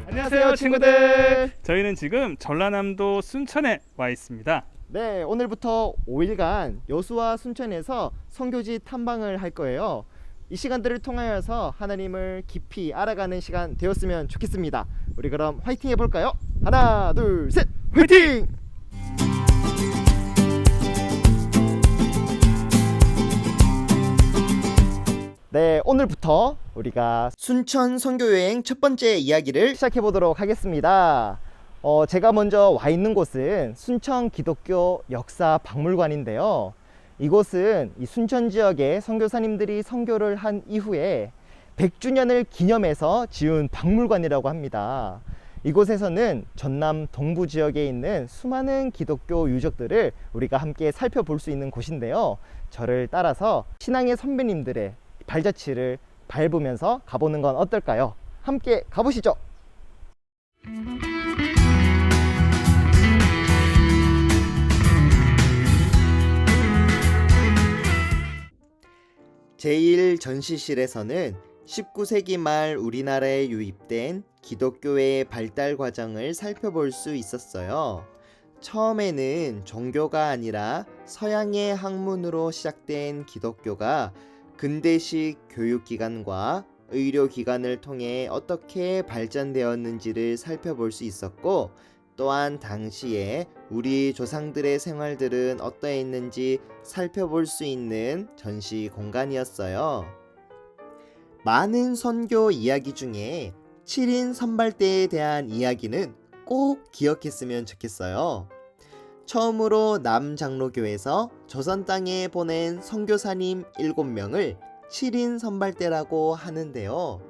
안녕하세요 친구들. 저희는 지금 전라남도 순천에 와 있습니다. 네, 오늘부터 5일간 여수와 순천에서 선교지 탐방을 할 거예요. 이 시간들을 통하여서 하나님을 깊이 알아가는 시간 되었으면 좋겠습니다. 우리 그럼 화이팅 해볼까요? 하나 둘 셋 화이팅! 네, 오늘부터 우리가 순천 선교여행 첫 번째 이야기를 시작해 보도록 하겠습니다. 제가 먼저 와 있는 곳은 순천 기독교 역사 박물관인데요. 이곳은 이 순천 지역의 선교사님들이 선교를 한 이후에 100주년을 기념해서 지은 박물관이라고 합니다. 이곳에서는 전남 동부 지역에 있는 수많은 기독교 유적들을 우리가 함께 살펴볼 수 있는 곳인데요. 저를 따라서 신앙의 선배님들의 발자취를 밟으면서 가보는 건 어떨까요? 함께 가보시죠. 제1전시실에서는 19세기 말 우리나라에 유입된 기독교의 발달 과정을 살펴볼 수 있었어요. 처음에는 종교가 아니라 서양의 학문으로 시작된 기독교가 근대식 교육기관과 의료기관을 통해 어떻게 발전되었는지를 살펴볼 수 있었고, 또한 당시에 우리 조상들의 생활들은 어떠했는지 살펴볼 수 있는 전시 공간이었어요. 많은 선교 이야기 중에 7인 선발대에 대한 이야기는 꼭 기억했으면 좋겠어요. 처음으로 남장로교에서 조선 땅에 보낸 선교사님 7명을 7인 선발대라고 하는데요.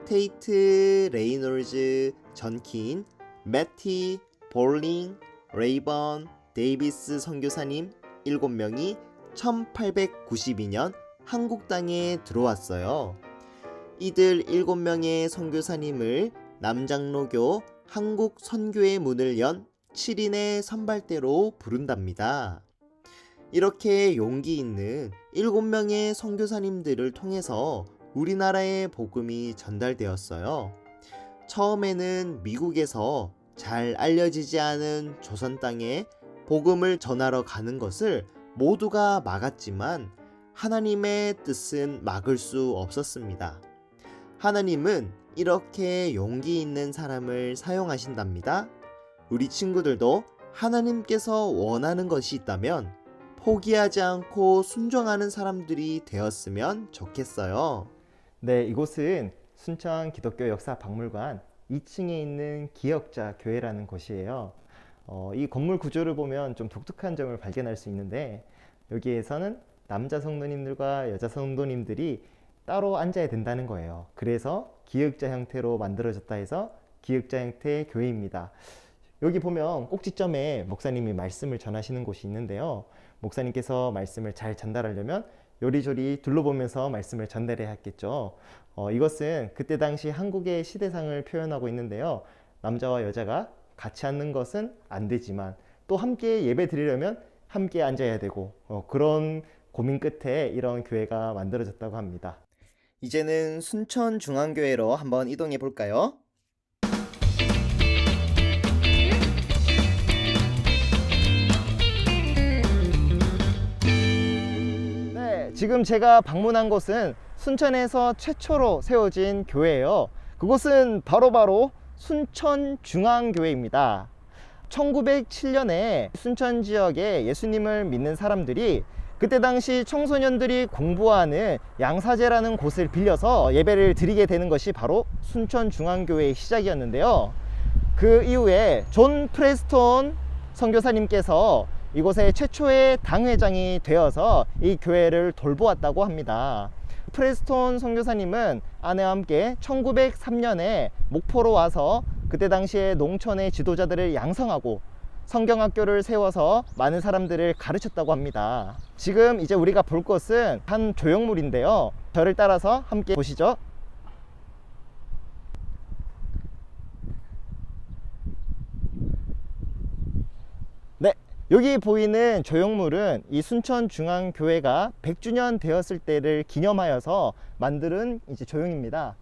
테이트, 레이놀즈, 전킨, 매티, 볼링, 레이번, 데이비스 선교사님 7명이 1892년 한국 땅에 들어왔어요. 이들 7명의 선교사님을 남장로교 한국 선교의 문을 연 7인의 선발대로 부른답니다. 이렇게 용기 있는 7명의 선교사님들을 통해서 우리나라의 복음이 전달되었어요. 처음에는 미국에서 잘 알려지지 않은 조선 땅에 복음을 전하러 가는 것을 모두가 막았지만 하나님의 뜻은 막을 수 없었습니다. 하나님은 이렇게 용기 있는 사람을 사용하신답니다. 우리 친구들도 하나님께서 원하는 것이 있다면 포기하지 않고 순종하는 사람들이 되었으면 좋겠어요. 네, 이곳은 순천 기독교 역사 박물관 2층에 있는 기역자 교회라는 곳이에요. 이 건물 구조를 보면 좀 독특한 점을 발견할 수 있는데, 여기에서는 남자 성도님들과 여자 성도님들이 따로 앉아야 된다는 거예요. 그래서 기역자 형태로 만들어졌다 해서 기역자 형태의 교회입니다. 여기 보면 꼭지점에 목사님이 말씀을 전하시는 곳이 있는데요. 목사님께서 말씀을 잘 전달하려면 요리조리 둘러보면서 말씀을 전달해야 했겠죠. 이것은 그때 당시 한국의 시대상을 표현하고 있는데요. 남자와 여자가 같이 앉는 것은 안 되지만 또 함께 예배 드리려면 함께 앉아야 되고, 그런 고민 끝에 이런 교회가 만들어졌다고 합니다. 이제는 순천중앙교회로 한번 이동해 볼까요? 지금 제가 방문한 곳은 순천에서 최초로 세워진 교회예요. 그곳은 바로 순천중앙교회입니다. 1907년에 순천 지역에 예수님을 믿는 사람들이 그때 당시 청소년들이 공부하는 양사제라는 곳을 빌려서 예배를 드리게 되는 것이 바로 순천중앙교회의 시작이었는데요. 그 이후에 존 프레스톤 선교사님께서 이곳의 최초의 당회장이 되어서 이 교회를 돌보았다고 합니다. 프레스톤 선교사님은 아내와 함께 1903년에 목포로 와서 그때 당시에 농촌의 지도자들을 양성하고 성경학교를 세워서 많은 사람들을 가르쳤다고 합니다. 지금 이제 우리가 볼 곳은 한 조형물인데요. 저를 따라서 함께 보시죠. 여기 보이는 조형물은 이 순천중앙교회가 100주년 되었을 때를 기념하여서 만든 이제 조형입니다.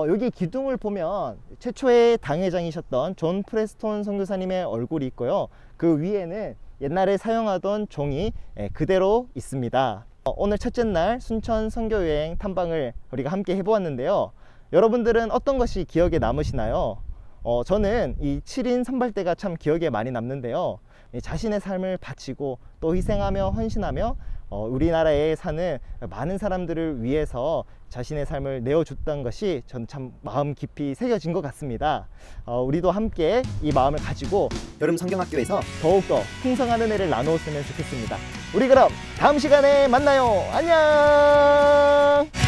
여기 기둥을 보면 최초의 당회장이셨던 존 프레스톤 선교사님의 얼굴이 있고요. 그 위에는 옛날에 사용하던 종이 그대로 있습니다. 오늘 첫째 날 순천 선교여행 탐방을 우리가 함께 해보았는데요. 여러분들은 어떤 것이 기억에 남으시나요? 저는 이 7인 선발대가 참 기억에 많이 남는데요. 자신의 삶을 바치고 또 희생하며 헌신하며 우리나라에 사는 많은 사람들을 위해서 자신의 삶을 내어줬던 것이 전 참 마음 깊이 새겨진 것 같습니다. 우리도 함께 이 마음을 가지고 여름 성경학교에서 더욱더 풍성한 은혜를 나누었으면 좋겠습니다. 우리 그럼 다음 시간에 만나요. 안녕.